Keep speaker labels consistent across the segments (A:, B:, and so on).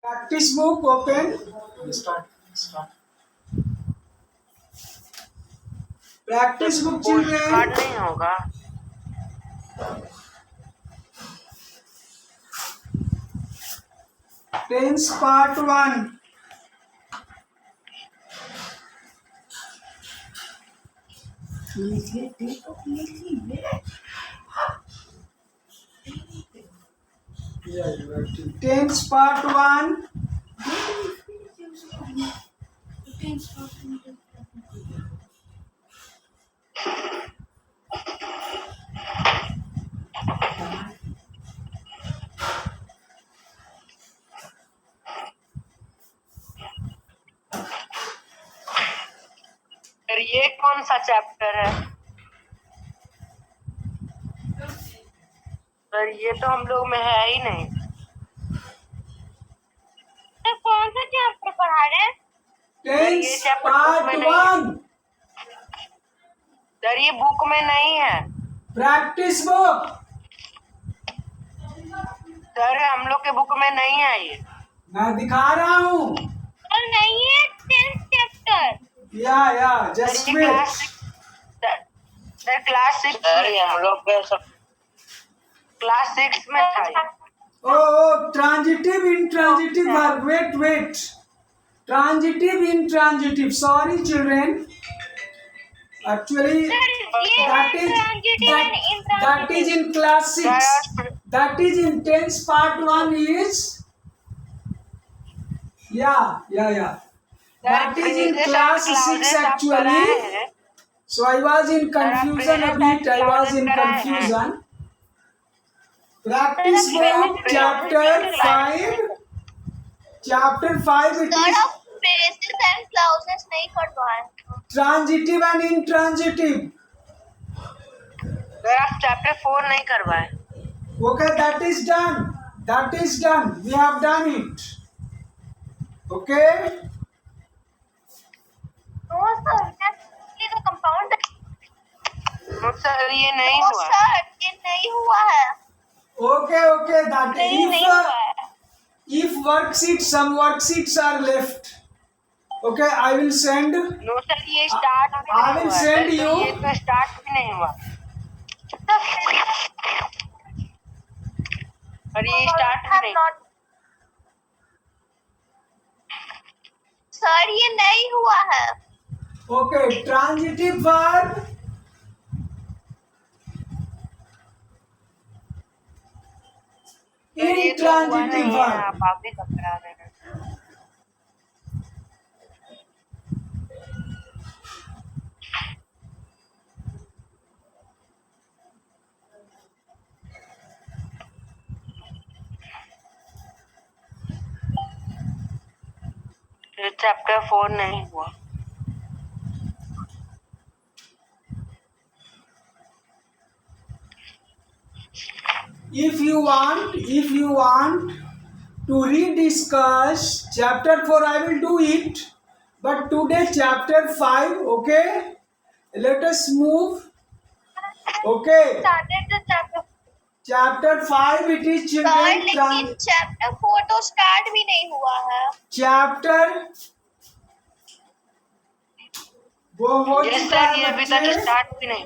A: Practice book open. Start. Practice book
B: post card
A: children.
B: नहीं होगा।
A: Tense part 1. Tense part 1.
B: Sir ये कौन सा चैप्टर है? सर ये तो हम लोग में है ही नहीं।
C: तो कौन सा चैप्टर पढ़ा रहे हैं?
A: Tense
B: chapter
A: part
B: में नहीं है।
A: 1.
B: सर ये बुक में नहीं है।
A: Practice book.
B: सर हम लोग के बुक में नहीं है ये।
A: मैं दिखा रहा हूँ.
C: और नहीं है 10th chapter.
A: Yeah. Just
B: sir
A: wait.
B: Sir class 6 में हम लोग के क्लास 6 में था ये।
A: Oh, transitive, intransitive verb. Wait. Transitive, intransitive. Sorry, children. Actually, that is in class 6. That is in tense part 1 is. Yeah. That is in class 6 actually. So I was in confusion a bit. I was in confusion. Practice book chapter 5. Chapter 5 it
C: sir
A: is
C: आप phrases and clauses नहीं पढ़वाएं।
A: transitive and intransitive.
B: Sir आप chapter 4 नहीं करवाए।
A: Okay, that is done. We have done it. Okay.
C: No sir, actually the compound।
B: Sir ये नहीं
C: No
B: हुआ।
C: sir, ये नहीं हुआ है।
A: Okay. That
C: नहीं हुआ है।
A: if worksheets, some worksheets are left. Okay, I will send.
B: No sir ये स्टार्ट भी
A: I
B: नहीं
A: will
B: हुआ।
A: send
B: सर
A: you.
B: ये तो स्टार्ट भी नहीं हुआ। और ये स्टार्ट भी नहीं।
C: सर ये नहीं हुआ है।
A: Okay, transitive verb.
B: सर ये तो हुआ
A: Intransitive
B: नहीं है।
A: verb.
B: आप भी करा रहे हैं। चैप्टर 4 नहीं हुआ।
A: If you want to rediscuss chapter 4, I will do it. But today chapter 5, okay? Let us move. Okay.
C: Started the chapter।
A: Chapter 5 it is
C: sir
A: children.
C: लेकिन चैप्टर 4 तो स्टार्ट भी नहीं हुआ है।
A: Chapter वो हो
B: यस
A: चुका
B: सर ये
A: है
B: अभी तक
A: बच्चे.
B: स्टार्ट भी नहीं।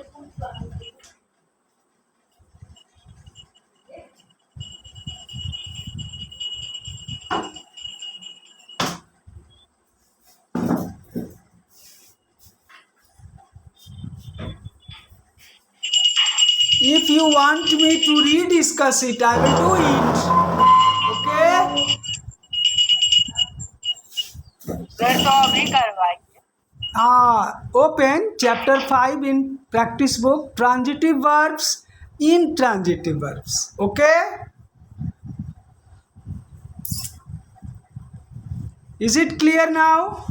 A: If you want me to rediscuss it, I will do it. Okay?
B: Sir तो अभी करवाइए।
A: Open chapter 5 in practice book, transitive verbs, intransitive verbs. Okay? Is it clear now?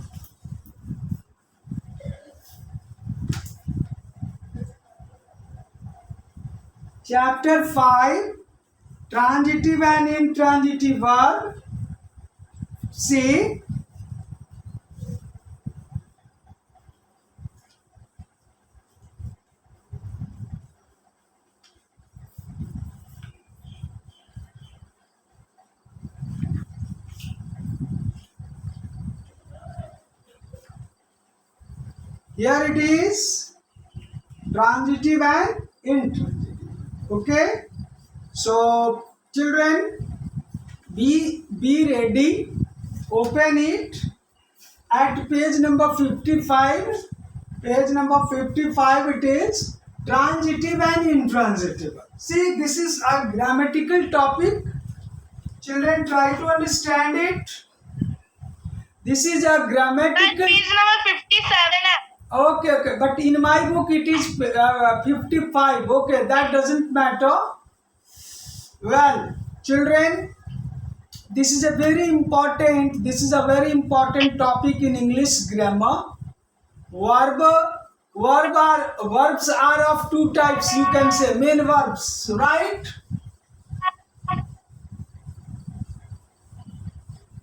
A: Chapter 5, transitive and intransitive verb. See, Here it is transitive and intransitive. Okay. So children, be ready. Open it at page number 55. Page number 55. It is transitive and intransitive. See, this is a grammatical topic. Children, try to understand it. This is a grammatical.
C: Page number 57 है.
A: Okay. But in my book it is 55. Okay, that doesn't matter. Well, children, this is a very important. This is a very important topic in English grammar. Verbs are of two types. You can say main verbs, right?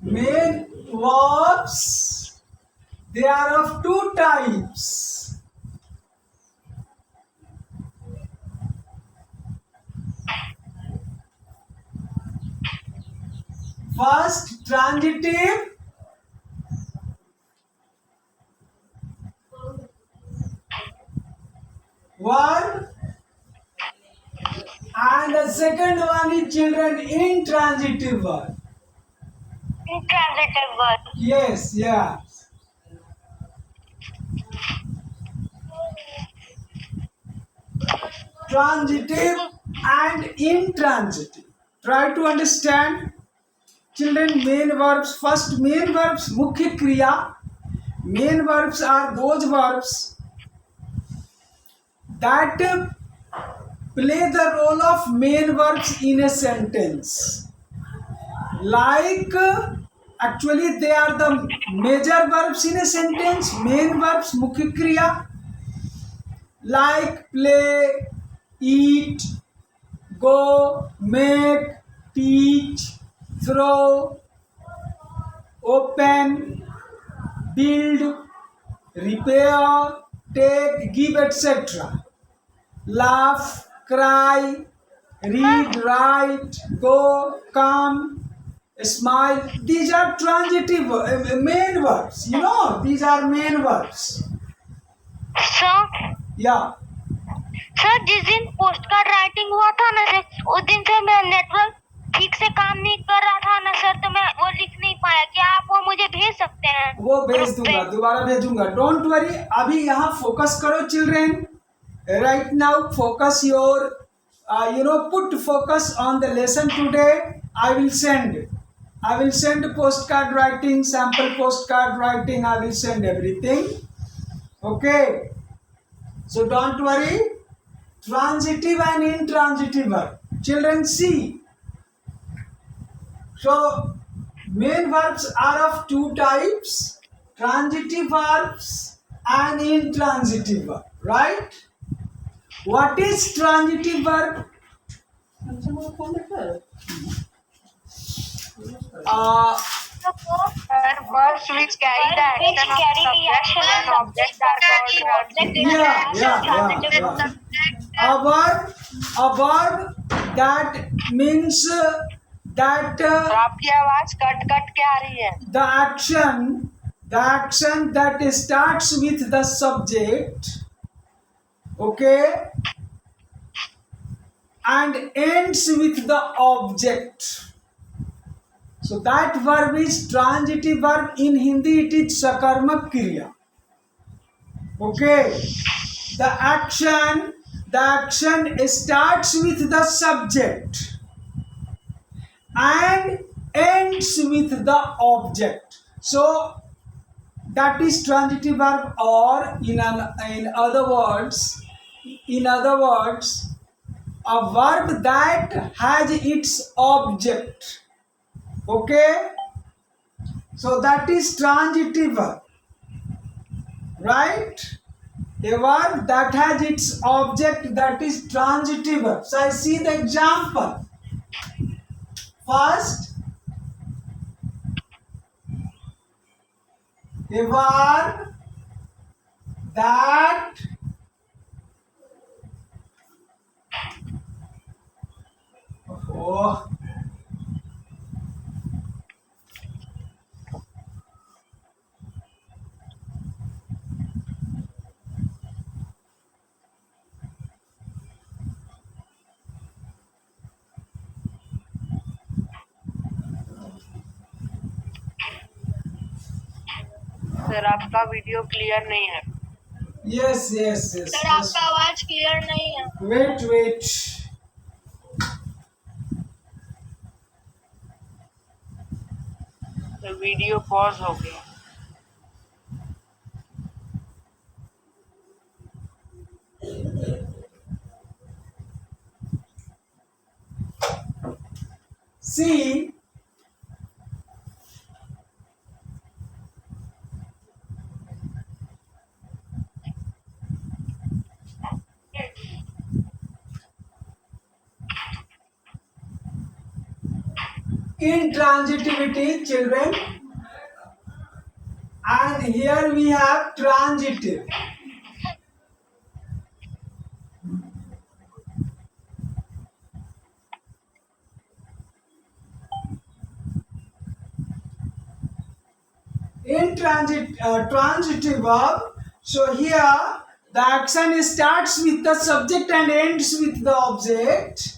A: Main verbs, they are of two types. First, transitive. Verb. And the second one is, children, intransitive verb.
C: Intransitive word.
A: Yes, yeah. Transitive and intransitive. Try to understand. Children, main verbs. First, main verbs, mukhya kriya. Main verbs are those verbs that play the role of main verbs in a sentence. Like, actually, they are the major verbs in a sentence. Main verbs, mukhya kriya. Like play, eat, go, make, teach, throw, open, build, repair, take, give, etc. Laugh, cry, read, write, go, come, smile. These are transitive main verbs. You know, these are main verbs.
C: Sir
A: Yeah.
C: Sir जिस दिन post card writing हुआ था ना sir, उस दिन से मेरा network ठीक से काम नहीं कर रहा था ना सर, तो मैं वो लिख नहीं पाया. क्या आप वो मुझे भेज सकते हैं?
A: वो भेज दूंगा, दोबारा भेजूंगा. Don't worry. अभी यहाँ फोकस करो children. Right now focus your put focus on the lesson today. I will send postcard writing, sample postcard writing. I will send everything. Okay, so don't worry. Transitive and intransitive verb. Children, see. So main verbs are of two types: transitive verbs and intransitive verb. Right? What is transitive verb?
B: Verbs which carry the action of subject and object are called transitive.
A: A verb that means that
B: आपकी आवाज cut cut के आ रही है.
A: the action that starts with the subject, okay, and ends with the object. So that verb is transitive verb. In Hindi it is sakarmak kriya. Okay, the action starts with the subject and ends with the object. So that is transitive verb, or in other words, a verb that has its object. Okay, so that is transitive verb, right? A verb that has its object, that is transitive verb. So I see the example. First, a verb that
B: sir आपका video clear नहीं है।
A: Yes, yes, yes.
C: Sir आपका आवाज clear नहीं है।
A: Wait, wait.
B: तो video pause हो गया।
A: See, intransitivity, children, and here we have transitive. Transitive verb. So here the action starts with the subject and ends with the object.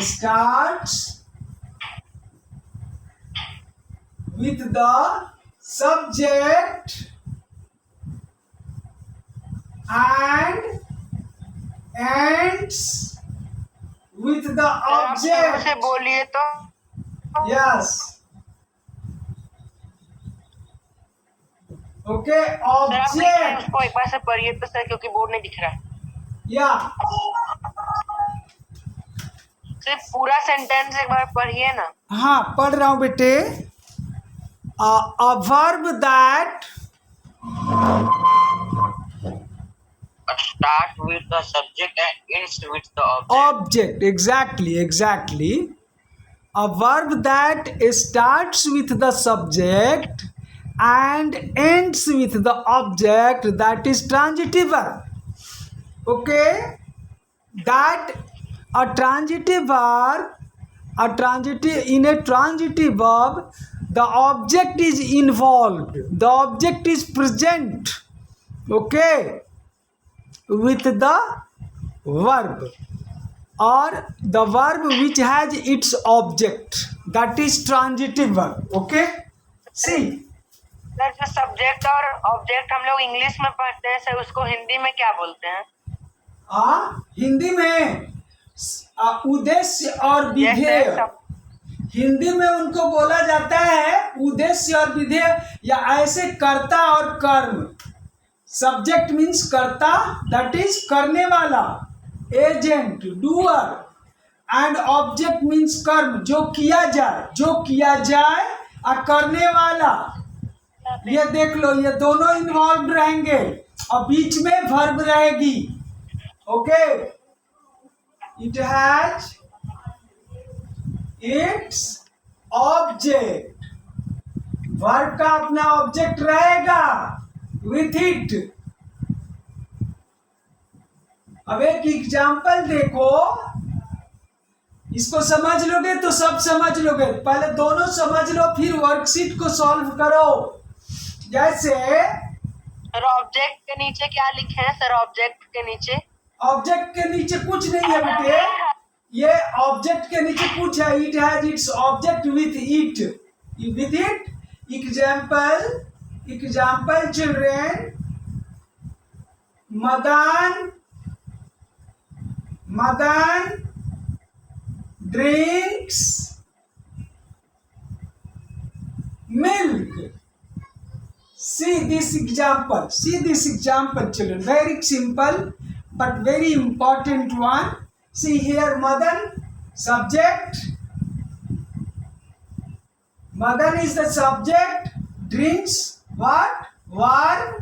A: Starts with the subject and ends with the
B: आप शुरू से
A: object.
B: बोलिए तो।
A: Yes. Okay,
B: sir आप लिखिए
A: object.
B: उसको एक बार से पढ़िए तो सर, क्योंकि बोर्ड नहीं दिख रहा है।
A: Yeah.
B: सिर्फ पूरा सेंटेंस एक बार पढ़िए ना।
A: हाँ, पढ़ रहा हूँ बेटे. A verb that
B: Start with the subject and ends with the
A: object. Exactly. A verb that starts with the subject and ends with the object, that is transitive verb. Okay, that a transitive verb, in a transitive verb, the object is involved, the object is present, okay, with the verb, or the verb which has its object, that is transitive verb. Okay, see.
B: Sir जो subject और object हम लोग English में पढ़ते हैं sir, उसको हिंदी में क्या बोलते हैं?
A: हिंदी में उद्देश्य और विधेय. हिंदी में उनको बोला जाता है उद्देश्य और विधेय, या ऐसे कर्ता और कर्म. सब्जेक्ट मीन्स कर्ता, दैट इज करने वाला, agent, doer, and object means कर्म, जो किया जाए और करने वाला. ये देख लो, ये दोनों इन्वॉल्व रहेंगे और बीच में वर्ब रहेगी. Okay, it has its object, verb का अपना ऑब्जेक्ट रहेगा विथ इट. अब एक एग्जाम्पल देखो, इसको समझ लोगे तो सब समझ लोगे. पहले दोनों समझ लो, फिर वर्कशीट को सॉल्व करो. जैसे
B: सर ऑब्जेक्ट के नीचे क्या लिखे हैं सर? ऑब्जेक्ट के नीचे कुछ नहीं है बेटे. ये ऑब्जेक्ट के नीचे कुछ है. It has its object with it. Example children, Madan drinks milk. See this example, children. Very simple but very important one. See here, Madan, subject. Madan is the subject. Drinks what? Verb.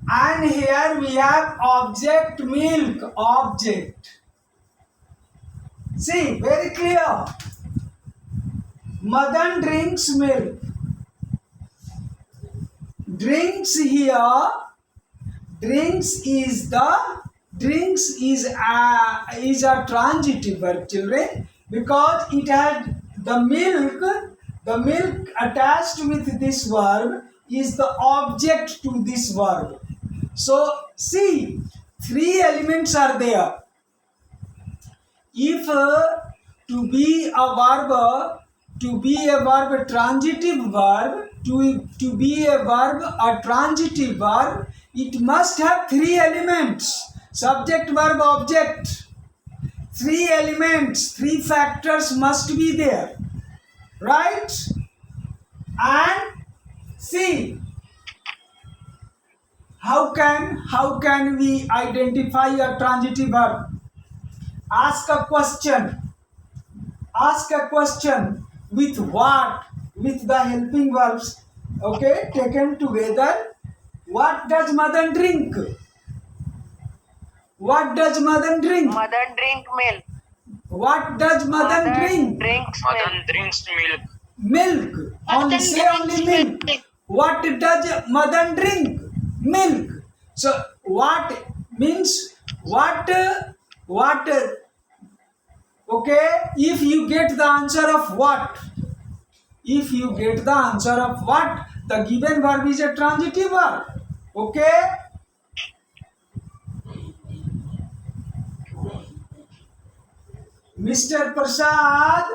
B: And here we have object milk, object. See, very clear. Madan drinks milk. Drinks here, drinks is a transitive verb, children, because it had the milk attached with this verb
A: is the object to this verb. So see, three elements are there. If to be a verb, transitive verb, to be a verb, a transitive verb, it must have three elements: subject, verb, object. Three elements, three factors must be there, right? And see, how can we identify a transitive verb? Ask a question with what? With the helping verbs, okay, taken together. What does Madan drink? What does Madan drink?
B: Madan drink milk.
A: What does Madan drink?
B: Madan drinks milk.
A: Milk. Only say only milk. What does Madan drink? Milk. So what means what? Okay, if you get the answer of what, the given verb is a transitive verb. Okay. Mr. Prasad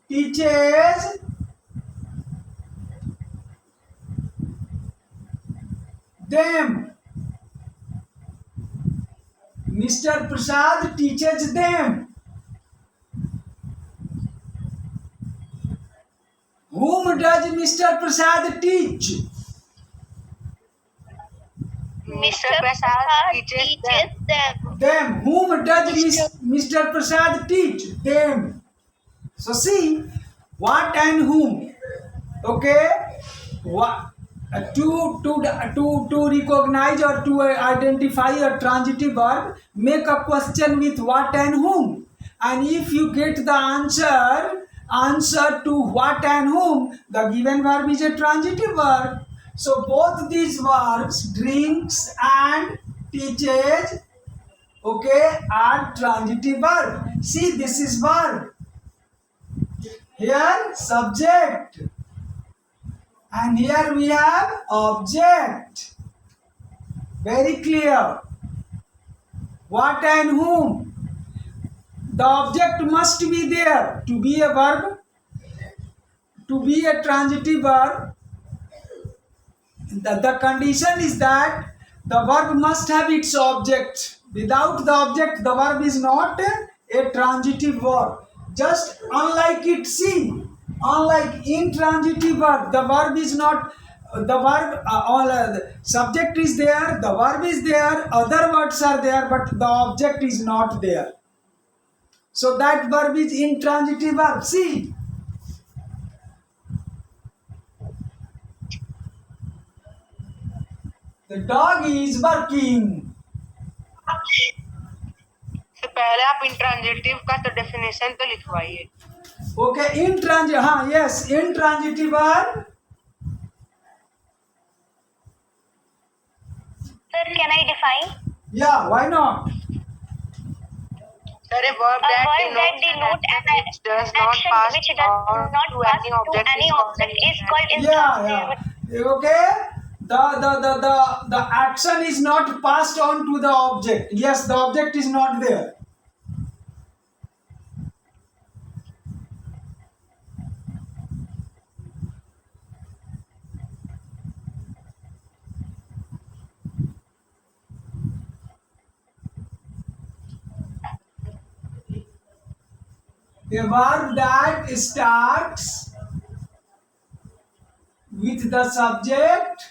A: teaches them. Mr. Prasad teaches them. Whom does Mr. Prasad teach?
B: Mr. Prasad teaches them.
A: Them. Whom does Mr. Prasad teach? Them. So see, what and whom. Okay. What, to recognize or to identify a transitive verb, make a question with what and whom. And if you get the answer to what and whom, the given verb is a transitive verb. So both these verbs, drinks and teaches, okay, are transitive verb. See, this is verb. Here subject. And here we have object. Very clear. What and whom. The object must be there to be a verb, to be a transitive verb. The condition is that the verb must have its object. Without the object, the verb is not a transitive verb. Just unlike it, see, unlike intransitive verb, the verb is not, the verb, the subject is there, the verb is there, other words are there, but the object is not there. So that verb is intransitive verb. See, the dog is barking.
B: तो पहले आप intransitive का तो definition तो लिखवाइए.
A: Okay, intransitive. हाँ, yes, intransitive verb.
C: Sir, can I define?
A: Yeah, why not?
B: Sir, a verb that denotes an action which does not pass
C: which does not
B: to
C: pass
B: any
C: to any object is called
A: Yeah.
C: intransitive.
A: Okay. The action is not passed on to the object. Yes, the object is not there. A verb that starts with the subject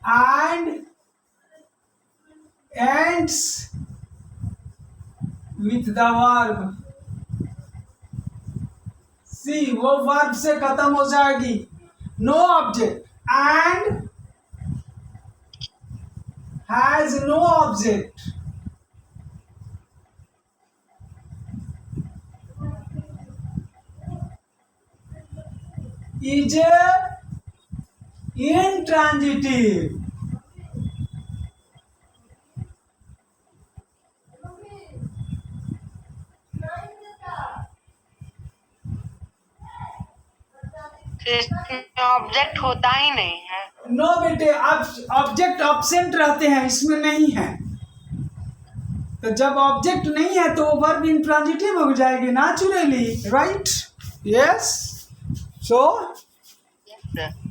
A: and ends with the verb. See, वो verb से खत्म हो जाएगी. No object and has no object. Is intransitive.
B: Object होता ही नहीं है।
A: No बेटे, अब ऑब्जेक्ट ऑब्सेंट रहते हैं, इसमें नहीं है। तो जब ऑब्जेक्ट नहीं है तो वो वर्ब इंट्रांजिटिव हो जाएगी नेचुरली, राइट? यस, सो
B: Yes, sir.